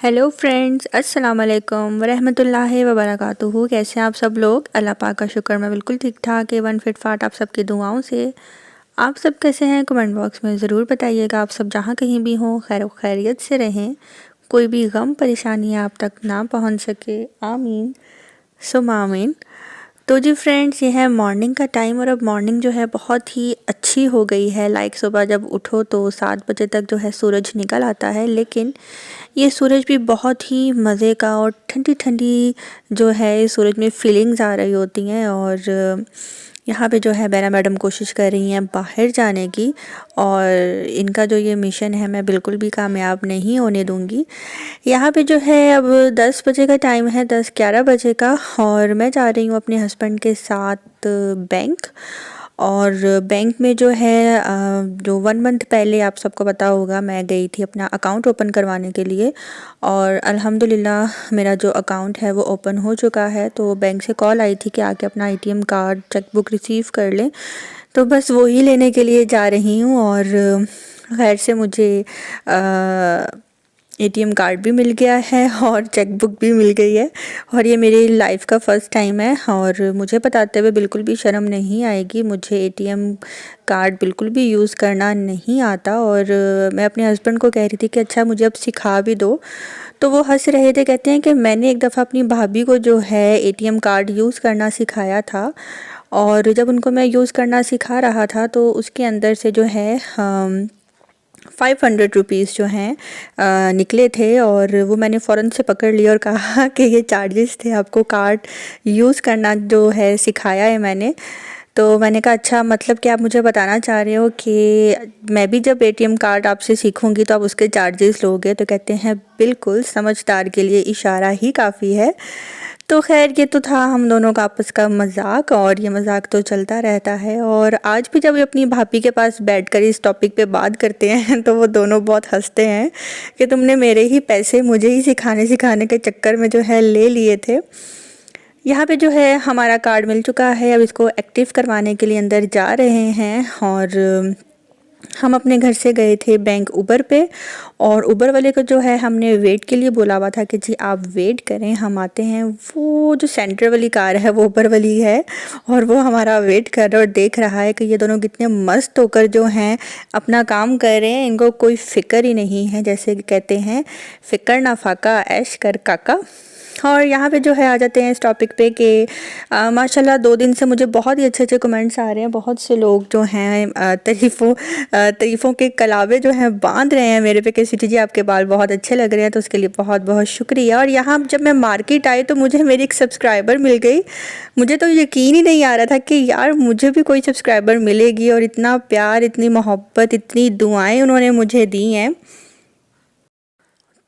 Hello friends, अस्सलाम वालेकुम वरहमतुल्लाहि वबरकातुहू। कैसे हैं आप सब लोग? अल्लाह पाक का शुक्र, मैं बिल्कुल ठीक ठाक एवन फिट फाट आप सबकी दुआओं से। आप सब कैसे हैं? कमेंट बॉक्स में ज़रूर बताइएगा। आप सब जहाँ कहीं भी हों खैर खैरियत से रहें, कोई भी गम परेशानी आप तक ना पहुँच सके। आमीन सुम्मा आमीन। तो जी फ्रेंड्स, ये है मॉर्निंग का टाइम और अब मॉर्निंग जो है बहुत ही अच्छी हो गई है। लाइक सुबह जब उठो तो 7 बजे तक जो है सूरज निकल आता है, लेकिन ये सूरज भी बहुत ही मज़े का और ठंडी ठंडी जो है सूरज में फीलिंग्स आ रही होती हैं। और यहाँ पे जो है बैरा मैडम कोशिश कर रही हैं बाहर जाने की, और इनका जो ये मिशन है मैं बिल्कुल भी कामयाब नहीं होने दूँगी। यहाँ पे जो है अब 10 बजे का टाइम है, 10-11 बजे का, और मैं जा रही हूँ अपने हस्बैंड के साथ बैंक। और बैंक में जो है जो 1 मंथ पहले आप सबको पता होगा मैं गई थी अपना अकाउंट ओपन करवाने के लिए, और अल्हम्दुलिल्लाह मेरा जो अकाउंट है वो ओपन हो चुका है। तो बैंक से कॉल आई थी कि आके अपना एटीएम कार्ड चेकबुक रिसीव कर लें, तो बस वही लेने के लिए जा रही हूँ। और खैर से मुझे एटीएम कार्ड भी मिल गया है और चेकबुक भी मिल गई है, और ये मेरी लाइफ का फ़र्स्ट टाइम है। और मुझे बताते हुए बिल्कुल भी शर्म नहीं आएगी, मुझे एटीएम कार्ड बिल्कुल भी यूज़ करना नहीं आता। और मैं अपने हस्बैंड को कह रही थी कि अच्छा मुझे अब सिखा भी दो, तो वो हंस रहे थे। कहते हैं कि मैंने एक दफ़ा अपनी भाभी को जो है एटीएम कार्ड यूज़ करना सिखाया था, और जब उनको मैं यूज़ करना सिखा रहा था तो उसके अंदर से जो है 500 रुपीज़ जो हैं निकले थे, और वो मैंने फ़ौरन से पकड़ लिया और कहा कि ये चार्जेस थे, आपको कार्ड यूज़ करना जो है सिखाया है मैंने। तो मैंने कहा अच्छा, मतलब कि आप मुझे बताना चाह रहे हो कि मैं भी जब एटीएम कार्ड आपसे सीखूंगी तो आप उसके चार्जेस लोगे? तो कहते हैं बिल्कुल, समझदार के लिए इशारा ही काफ़ी है। तो खैर ये तो था हम दोनों का आपस का मजाक, और ये मजाक तो चलता रहता है। और आज भी जब अपनी भाभी के पास बैठकर इस टॉपिक पे बात करते हैं तो वो दोनों बहुत हंसते हैं कि तुमने मेरे ही पैसे मुझे ही सिखाने के चक्कर में जो है ले लिए थे। यहाँ पे जो है हमारा कार्ड मिल चुका है, अब इसको एक्टिव करवाने के लिए अंदर जा रहे हैं। और हम अपने घर से गए थे बैंक उबर पे, और उबर वाले को जो है हमने वेट के लिए बोला हुआ था कि जी आप वेट करें, हम आते हैं। वो जो सेंटर वाली कार है वो उबर वाली है, और वो हमारा वेट कर रहा है और देख रहा है कि ये दोनों कितने मस्त होकर जो हैं अपना काम कर रहे हैं। इनको कोई फ़िक्र ही नहीं है, जैसे कि कहते हैं फ़िक्र ना फाका ऐश कर काका। और यहाँ पे जो है आ जाते हैं इस टॉपिक पे कि माशाल्लाह 2 दिन से मुझे बहुत ही अच्छे कमेंट्स आ रहे हैं। बहुत से लोग जो हैं तारीफ़ों के कलावे जो हैं बांध रहे हैं मेरे पे कि सिटी जी आपके बाल बहुत अच्छे लग रहे हैं, तो उसके लिए बहुत बहुत शुक्रिया। और यहाँ जब मैं मार्केट आई तो मुझे मेरी एक सब्सक्राइबर मिल गई। मुझे तो यकीन ही नहीं आ रहा था कि यार मुझे भी कोई सब्सक्राइबर मिलेगी, और इतना प्यार, इतनी मोहब्बत, इतनी दुआएँ उन्होंने मुझे दी हैं,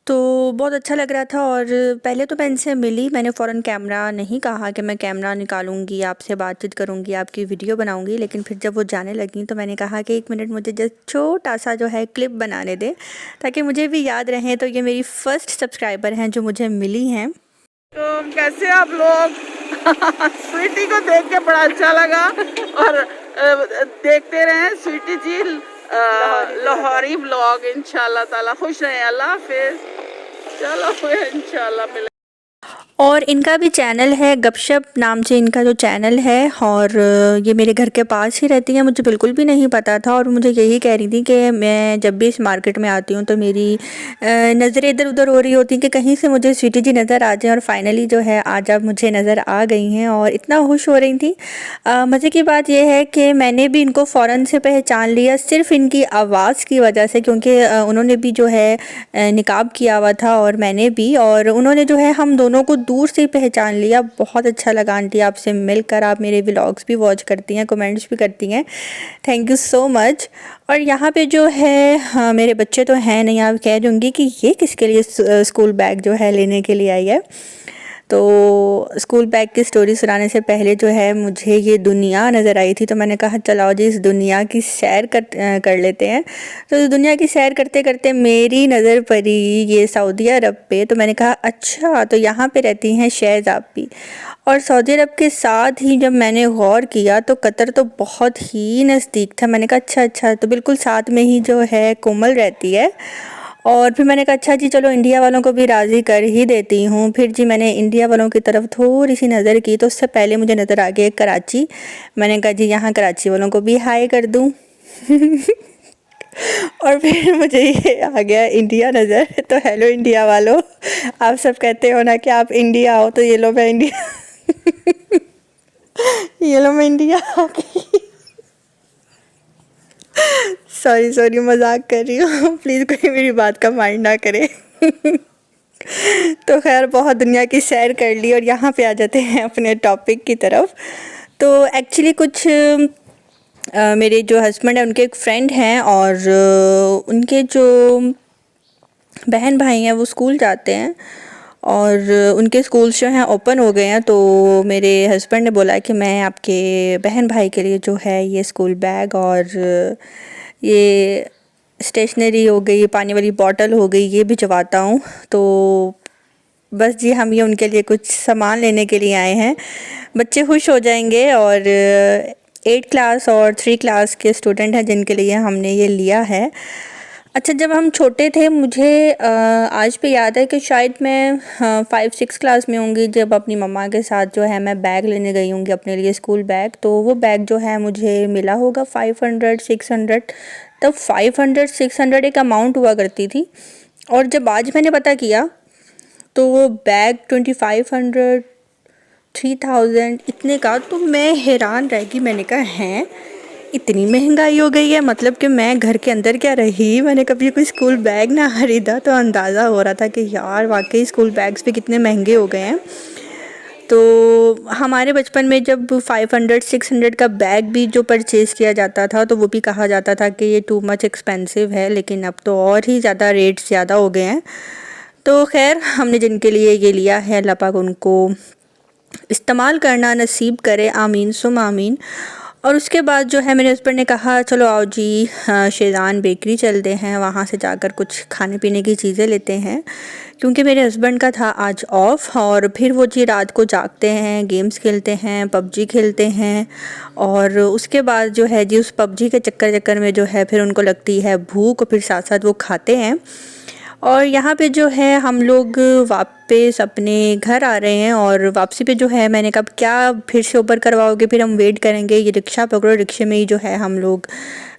तो बहुत अच्छा लग रहा था। और पहले तो मैं इनसे मिली, मैंने फ़ौरन कैमरा नहीं कहा कि मैं कैमरा निकालूंगी, आपसे बातचीत करूंगी, आपकी वीडियो बनाऊंगी। लेकिन फिर जब वो जाने लगी तो मैंने कहा कि 1 मिनट मुझे जस्ट छोटा सा जो है क्लिप बनाने दे, ताकि मुझे भी याद रहे। तो ये मेरी फ़र्स्ट सब्सक्राइबर हैं जो मुझे मिली हैं। तो कैसे आप लोग? स्वीटी को देख के बड़ा अच्छा लगा, और देखते रहें स्वीटी जी लाहौरी व्लॉग। इंशाल्लाह ताला खुश रहें, अल्लाह हाफिज। चलो इंशाल्लाह मिले। और इनका भी चैनल है, गपशप नाम से इनका जो चैनल है, और ये मेरे घर के पास ही रहती है। मुझे बिल्कुल भी नहीं पता था, और मुझे यही कह रही थी कि मैं जब भी इस मार्केट में आती हूँ तो मेरी नज़रें इधर उधर हो रही होती कि कहीं से मुझे स्वीटी जी नज़र आ जाए। और फाइनली जो है आज अब मुझे नज़र आ गई हैं, और इतना खुश हो रही थी। मज़े की बात यह है कि मैंने भी इनको फ़ौरन से पहचान लिया, सिर्फ़ इनकी आवाज़ की वजह से, क्योंकि उन्होंने भी जो है निकाब किया हुआ था और मैंने भी, और उन्होंने जो है हम दोनों को दूर से ही पहचान लिया। बहुत अच्छा लगा आंटी आपसे मिलकर। आप मेरे व्लॉग्स भी वॉच करती हैं, कमेंट्स भी करती हैं, थैंक यू सो मच। और यहाँ पे जो है हाँ, मेरे बच्चे तो हैं नहीं, आप कह दूँगी कि ये किसके लिए स्कूल बैग जो है लेने के लिए आई है। तो स्कूल बैग की स्टोरी सुनाने से पहले जो है मुझे ये दुनिया नज़र आई थी, तो मैंने कहा चलाओ जी इस दुनिया की सैर कर लेते हैं। तो दुनिया की सैर करते करते मेरी नज़र पड़ी ये सऊदी अरब पे, तो मैंने कहा अच्छा तो यहाँ पे रहती हैं शहज़ाबी। और सऊदी अरब के साथ ही जब मैंने गौर किया तो कतर तो बहुत ही नज़दीक था। मैंने कहा अच्छा तो बिल्कुल साथ में ही जो है कोमल रहती है। और फिर मैंने कहा अच्छा जी चलो इंडिया वालों को भी राज़ी कर ही देती हूँ। फिर जी मैंने इंडिया वालों की तरफ थोड़ी सी नज़र की तो उससे पहले मुझे नज़र आ गया कराची। मैंने कहा जी यहाँ कराची वालों को भी हाय कर दूँ। और फिर मुझे ये आ गया इंडिया नज़र, तो हेलो इंडिया वालों, आप सब कहते हो ना कि आप इंडिया आओ, तो ये लो मैं इंडिया ये लो मैं इंडिया आ गई। सॉरी सॉरी मजाक कर रही हूँ, प्लीज़ कोई मेरी बात का माइंड ना करे। तो खैर बहुत दुनिया की सैर कर ली और यहाँ पे आ जाते हैं अपने टॉपिक की तरफ। तो एक्चुअली कुछ मेरे जो हस्बैंड हैं उनके एक फ्रेंड हैं और उनके जो बहन भाई हैं वो स्कूल जाते हैं और उनके स्कूल्स जो हैं ओपन हो गए हैं। तो मेरे हस्बैंड ने बोला कि मैं आपके बहन भाई के लिए जो है ये स्कूल बैग और ये स्टेशनरी हो गई, पानी वाली बॉटल हो गई, ये भिजवाता हूँ। तो बस जी हम ये उनके लिए कुछ सामान लेने के लिए आए हैं। बच्चे खुश हो जाएंगे और 8 क्लास और 3 क्लास के स्टूडेंट हैं जिनके लिए हमने ये लिया है। अच्छा जब हम छोटे थे मुझे आज भी याद है कि शायद मैं 5-6 क्लास में होंगी जब अपनी मम्मा के साथ जो है मैं बैग लेने गई होंगी अपने लिए स्कूल बैग। तो वो बैग जो है मुझे मिला होगा 500-600। तब 500-600 एक अमाउंट हुआ करती थी और जब आज मैंने पता किया तो वो बैग 2500 3000 इतने का, तो मैं हैरान रह गई। मैंने कहा हैं इतनी महंगाई हो गई है, मतलब कि मैं घर के अंदर क्या रही, मैंने कभी कोई स्कूल बैग ना खरीदा। तो अंदाज़ा हो रहा था कि यार वाकई स्कूल बैग्स भी कितने महंगे हो गए हैं। तो हमारे बचपन में जब 500-600 का बैग भी जो परचेज़ किया जाता था तो वो भी कहा जाता था कि ये टू मच एक्सपेंसिव है, लेकिन अब तो और ही ज़्यादा रेट्स ज़्यादा हो गए हैं। तो खैर हमने जिनके लिए ये लिया है अल्लाह पाक उनको इस्तेमाल करना नसीब करे, आमीन सुम आमीन। और उसके बाद जो है मेरे हस्बैंड ने कहा चलो आओ जी शेज़ान बेकरी चलते हैं, वहाँ से जाकर कुछ खाने पीने की चीज़ें लेते हैं, क्योंकि मेरे हस्बैंड का था आज ऑफ। और फिर वो जी रात को जागते हैं, गेम्स खेलते हैं, पबजी खेलते हैं और उसके बाद जो है जी उस पबजी के चक्कर में जो है फिर उनको लगती है भूख और फिर साथ साथ वो खाते हैं। और यहाँ पे जो है हम लोग वापस अपने घर आ रहे हैं और वापसी पे जो है मैंने कहा क्या फिर से ऊपर करवाओगे, फिर हम वेट करेंगे, ये रिक्शा पकड़ो, रिक्शे में ही जो है हम लोग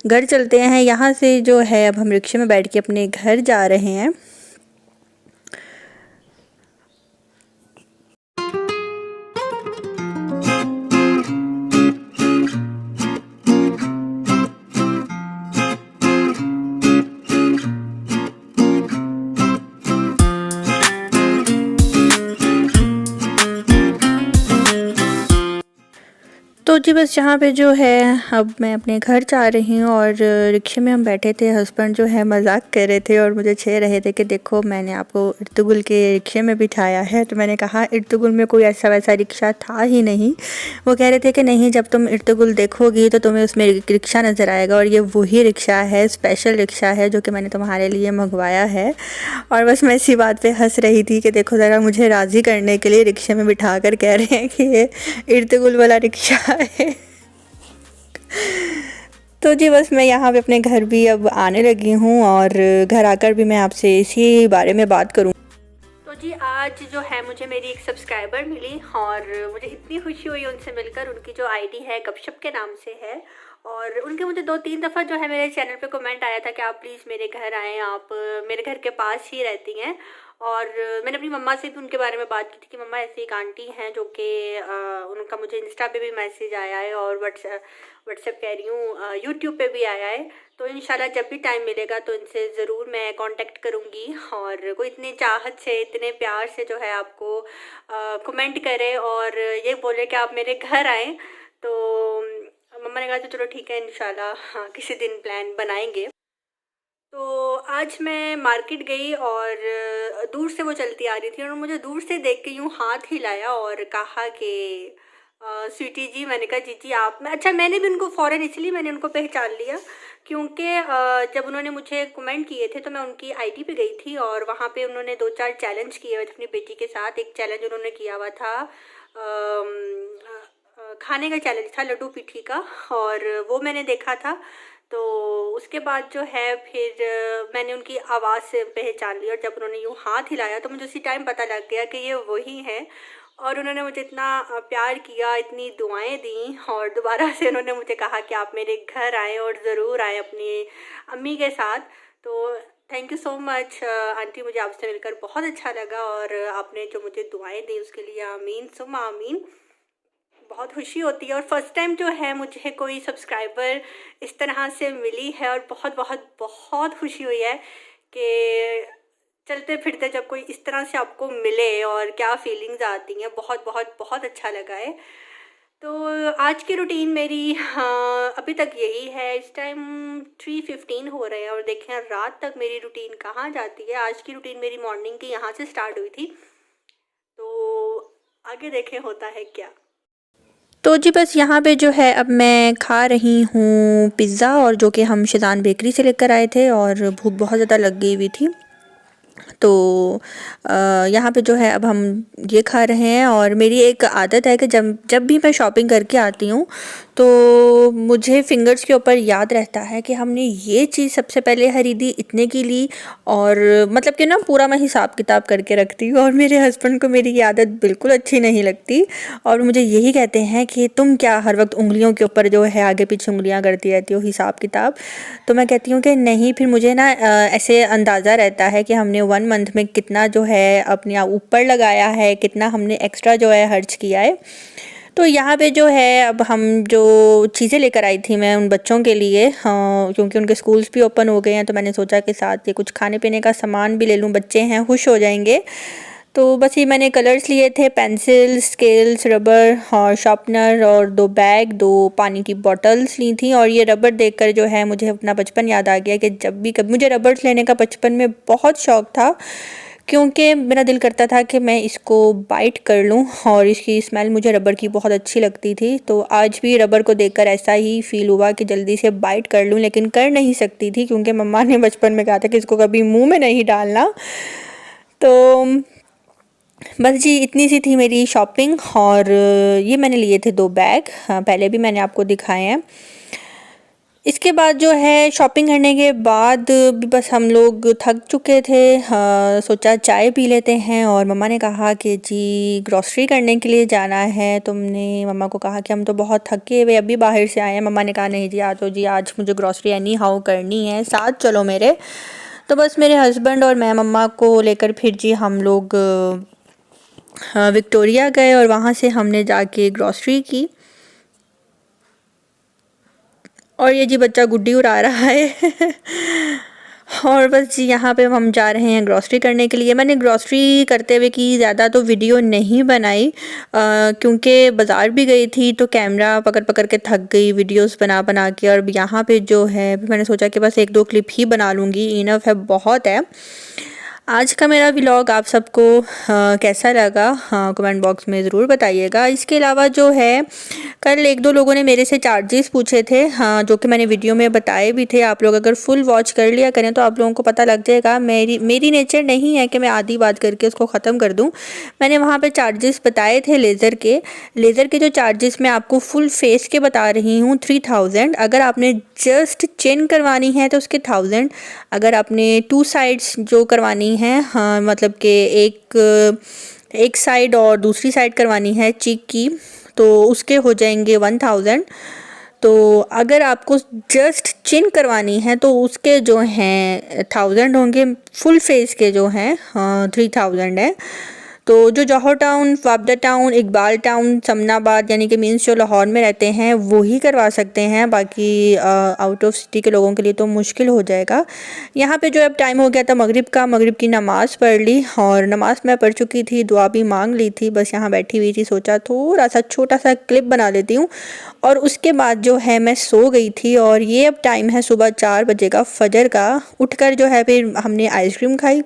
घर चलते हैं। यहाँ से जो है अब हम रिक्शे में बैठ के अपने घर जा रहे हैं। तो जी बस यहाँ पे जो है अब मैं अपने घर जा रही हूँ और रिक्शे में हम बैठे थे, हस्बैंड जो है मजाक कर रहे थे और मुझे छेड़ रहे थे कि देखो मैंने आपको इर्तुगुल के रिक्शे में बिठाया है। तो मैंने कहा इर्तुगुल में कोई ऐसा वैसा रिक्शा था ही नहीं। वो कह रहे थे कि नहीं जब तुम इर्तुगुल देखोगी तो तुम्हें उसमें रिक्शा नज़र आएगा और ये वही रिक्शा है, स्पेशल रिक्शा है जो कि मैंने तुम्हारे लिए मंगवाया है। और बस मैं इसी बात पर हंस रही थी कि देखो ज़रा मुझे राज़ी करने के लिए रिक्शे में बिठा कर कह रहे हैं कि ये इर्तुगुल वाला रिक्शा है। तो जी बस मैं यहाँ पे अपने घर भी अब आने लगी हूँ और घर आकर भी मैं आपसे इसी बारे में बात करूँ। तो जी आज जो है मुझे मेरी एक सब्सक्राइबर मिली और मुझे इतनी खुशी हुई उनसे मिलकर। उनकी जो आईडी है गपशप के नाम से है और उनके मुझे 2-3 दफ़ा जो है मेरे चैनल पे कमेंट आया था कि आप प्लीज़ मेरे घर आएँ, आप मेरे घर के पास ही रहती हैं। और मैंने अपनी मम्मा से भी उनके बारे में बात की थी कि मम्मा ऐसी एक आंटी हैं जो कि उनका मुझे इंस्टा पे भी मैसेज आया है और व्हाट्सएप कह रही हूँ यूट्यूब पे भी आया है। तो इंशाल्लाह जब भी टाइम मिलेगा तो इनसे ज़रूर मैं कांटेक्ट करूँगी। और कोई इतने चाहत से इतने प्यार से जो है आपको कमेंट करे और ये बोले कि आप मेरे घर आएँ, तो मम्मा ने कहा तो चलो ठीक है इंशाल्लाह हाँ किसी दिन प्लान बनाएंगे। तो आज मैं मार्केट गई और दूर से वो चलती आ रही थी और मुझे दूर से देख के यूँ हाथ हिलाया और कहा कि स्वीटी जी। मैंने कहा जी आप मैं अच्छा मैंने भी उनको फ़ौरन इसलिए मैंने उनको पहचान लिया क्योंकि जब उन्होंने मुझे कमेंट किए थे तो मैं उनकी आईडी पे गई थी और वहाँ पे उन्होंने 2-4 चैलेंज किए हुए थे अपनी बेटी के साथ। एक चैलेंज उन्होंने किया हुआ था खाने का चैलेंज था, लड्डू पीठी का, और वो मैंने देखा था। तो उसके बाद जो है फिर मैंने उनकी आवाज़ से पहचान ली, और जब उन्होंने यूँ हाथ हिलाया तो मुझे उसी टाइम पता लग गया कि ये वही हैं। और उन्होंने मुझे इतना प्यार किया, इतनी दुआएं दी, और दोबारा से उन्होंने मुझे कहा कि आप मेरे घर आएँ और ज़रूर आएँ अपनी अम्मी के साथ। तो thank you so much aunty, मुझे आपसे मिलकर बहुत अच्छा लगा, और आपने जो मुझे दुआएं दी उसके लिए आमीन सुम्मा आमीन। बहुत खुशी होती है, और फर्स्ट टाइम जो है मुझे कोई सब्सक्राइबर इस तरह से मिली है, और बहुत बहुत बहुत खुशी हुई है कि चलते फिरते जब कोई इस तरह से आपको मिले और क्या फीलिंग्स आती हैं। बहुत बहुत बहुत अच्छा लगा है। तो आज की रूटीन मेरी अभी तक यही है। इस टाइम 3:15 हो रहे हैं, और देखें रात तक मेरी रूटीन कहाँ जाती है। आज की रूटीन मेरी मॉर्निंग की यहाँ से स्टार्ट हुई थी, तो आगे देखें होता है क्या। तो जी बस यहाँ पे जो है अब मैं खा रही हूँ पिज़्ज़ा, और जो कि हम शिज़ान बेकरी से लेकर आए थे, और भूख बहुत ज़्यादा लग गई हुई थी। तो यहाँ पे जो है अब हम ये खा रहे हैं। और मेरी एक आदत है कि जब भी मैं शॉपिंग करके आती हूँ तो मुझे फिंगर्स के ऊपर याद रहता है कि हमने ये चीज़ सबसे पहले खरीदी, इतने की ली, और मतलब कि ना पूरा मैं हिसाब किताब करके रखती हूँ। और मेरे हस्बैंड को मेरी ये आदत बिल्कुल अच्छी नहीं लगती, और मुझे यही कहते हैं कि तुम क्या हर वक्त उंगलियों के ऊपर जो है आगे पीछे उंगलियाँ करती रहती हो, हिसाब किताब। तो मैं कहती हूँ कि नहीं, फिर मुझे ना ऐसे अंदाज़ा रहता है कि हमने 1 मंथ में कितना जो है अपने ऊपर लगाया है, कितना हमने एक्स्ट्रा जो है खर्च किया है। तो यहाँ पे जो है अब हम जो चीज़ें लेकर आई थी मैं उन बच्चों के लिए, क्योंकि उनके स्कूल्स भी ओपन हो गए हैं, तो मैंने सोचा कि साथ ये कुछ खाने पीने का सामान भी ले लूँ, बच्चे हैं खुश हो जाएंगे। तो बस ये मैंने कलर्स लिए थे, पेंसिल, स्केल्स, रबर और शार्पनर, और 2 बैग, 2 पानी की बॉटल्स ली थी। और ये रबर देखकर जो है मुझे अपना बचपन याद आ गया कि जब भी कभी मुझे रबर्स लेने का बचपन में बहुत शौक़ था, क्योंकि मेरा दिल करता था कि मैं इसको बाइट कर लूं, और इसकी स्मेल मुझे रबर की बहुत अच्छी लगती थी। तो आज भी रबर को देखकर ऐसा ही फ़ील हुआ कि जल्दी से बाइट कर लूं, लेकिन कर नहीं सकती थी क्योंकि मम्मा ने बचपन में कहा था कि इसको कभी मुंह में नहीं डालना। तो बस जी इतनी सी थी मेरी शॉपिंग। और ये मैंने लिए थे 2 बैग, पहले भी मैंने आपको दिखाए हैं। इसके बाद जो है शॉपिंग करने के बाद भी बस हम लोग थक चुके थे, सोचा चाय पी लेते हैं। और मम्मा ने कहा कि जी ग्रॉसरी करने के लिए जाना है। तुमने मम्मा को कहा कि हम तो बहुत थके हुए अभी बाहर से आए हैं। मम्मा ने कहा नहीं जी, आज तो जी आज मुझे ग्रॉसरी एनी हाउ करनी है, साथ चलो मेरे। तो बस मेरे हस्बैंड और मैं मम्मा को लेकर फिर जी हम लोग विक्टोरिया गए, और वहाँ से हमने जाके ग्रॉसरी की। और ये जी बच्चा गुड्डी उड़ा रहा है और बस जी यहाँ पे हम जा रहे हैं ग्रॉसरी करने के लिए। मैंने ग्रॉसरी करते हुए की ज़्यादा तो वीडियो नहीं बनाई, क्योंकि बाज़ार भी गई थी तो कैमरा पकड़ पकड़ के थक गई वीडियोस बना बना के। और यहाँ पे जो है मैंने सोचा कि बस 1-2 क्लिप ही बना लूँगी, इनफ है, बहुत है। आज का मेरा व्लॉग आप सबको कैसा लगा कमेंट बॉक्स में ज़रूर बताइएगा। इसके अलावा जो है कल 1-2 लोगों ने मेरे से चार्जेस पूछे थे, जो कि मैंने वीडियो में बताए भी थे। आप लोग अगर फुल वॉच कर लिया करें तो आप लोगों को पता लग जाएगा। मेरी नेचर नहीं है कि मैं आधी बात करके उसको ख़त्म कर दूं। मैंने वहाँ पे चार्जेस बताए थे लेज़र के जो चार्जेस मैं आपको फुल फेस के बता रही हूँ 3000। अगर आपने जस्ट चिन करवानी है तो उसके 1000। अगर आपने 2 साइड्स जो करवानी है, हाँ मतलब कि एक साइड और दूसरी साइड करवानी है चीक की, तो उसके हो जाएंगे 1000। तो अगर आपको जस्ट चिन करवानी है तो उसके जो हैं 1000 होंगे। फुल फेस के जो हैं 3000 है। तो जो Johar town, Wapda town, Iqbal town, Samanabad यानी कि मीन्स जो लाहौर में रहते हैं वो ही करवा सकते हैं। बाकी आउट ऑफ सिटी के लोगों के लिए तो मुश्किल हो जाएगा। यहाँ पे जो अब टाइम हो गया था मगरिब की नमाज़ पढ़ ली, और नमाज़ मैं पढ़ चुकी थी, दुआ भी मांग ली थी। बस यहाँ बैठी हुई थी, सोचा थोड़ा सा छोटा सा क्लिप बना लेती हूँ। और उसके बाद जो है मैं सो गई थी। और ये अब टाइम है सुबह 4 बजे का, फजर का। उठकर जो है फिर हमने आइसक्रीम खाई,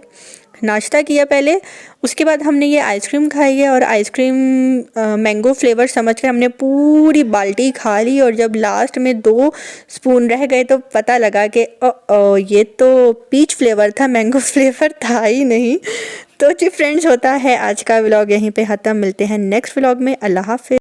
नाश्ता किया पहले, उसके बाद हमने ये आइसक्रीम खाई है। और आइसक्रीम मैंगो फ्लेवर समझकर हमने पूरी बाल्टी खा ली। और जब लास्ट में 2 स्पून रह गए तो पता लगा कि ये तो पीच फ्लेवर था, मैंगो फ्लेवर था ही नहीं। तो जी फ्रेंड्स, होता है आज का व्लॉग यहीं पे ख़त्म। मिलते हैं नेक्स्ट व्लॉग में। अल्लाह हाफ़िज़।